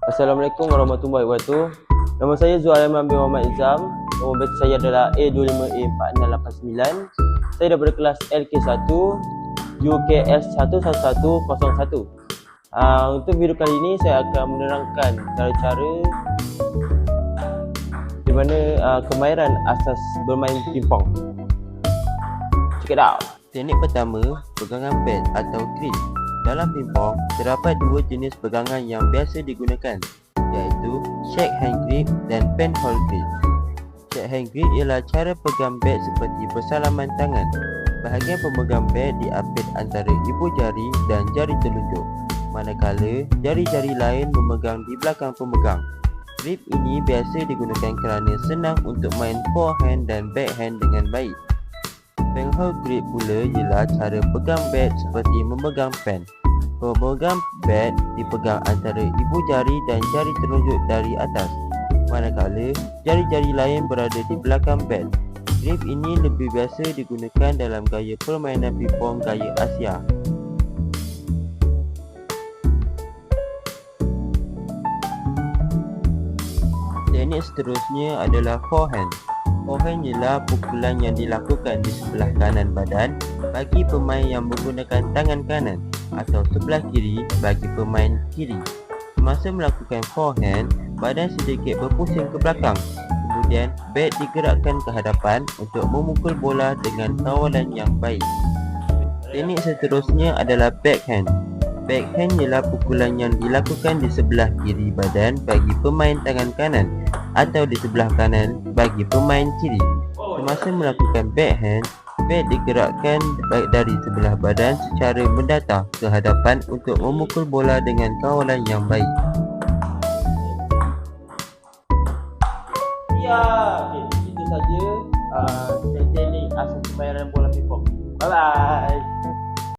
Assalamualaikum warahmatullahi wabarakatuh. Nama saya Zuhaiman bin Muhammad Izam. Nombor batch saya adalah A25A4689. Saya daripada kelas LK1 UKS11101. Untuk video kali ini saya akan menerangkan cara-cara di mana kemahiran asas bermain pingpong. Check it out. Teknik pertama, pegangan pad atau grip. Dalam pingpong, terdapat dua jenis pegangan yang biasa digunakan, iaitu shake hand grip dan pen hold grip. Shake hand grip ialah cara pegang bat seperti bersalaman tangan. Bahagian pemegang bat diapit antara ibu jari dan jari telunjuk, manakala jari-jari lain memegang di belakang pemegang. Grip ini biasa digunakan kerana senang untuk main forehand dan backhand dengan baik. Pen hold grip pula ialah cara pegang bat seperti memegang pen. Pemegang bat dipegang antara ibu jari dan jari telunjuk dari atas, manakala jari-jari lain berada di belakang bat. Grip ini lebih biasa digunakan dalam gaya permainan pingpong gaya Asia. Teknik seterusnya adalah forehand. Forehand ialah pukulan yang dilakukan di sebelah kanan badan bagi pemain yang menggunakan tangan kanan atau sebelah kiri bagi pemain kiri. Semasa melakukan forehand, badan sedikit berpusing ke belakang. Kemudian, bat digerakkan ke hadapan untuk memukul bola dengan kawalan yang baik. Teknik seterusnya adalah backhand. Backhand ialah pukulan yang dilakukan di sebelah kiri badan bagi pemain tangan kanan atau di sebelah kanan bagi pemain kiri. Semasa melakukan backhand, bat digerakkan dari sebelah badan secara mendatar ke hadapan untuk memukul bola dengan kawalan yang baik. Ya, itu saja teknik asas kemahiran bola pingpong. Bye bye.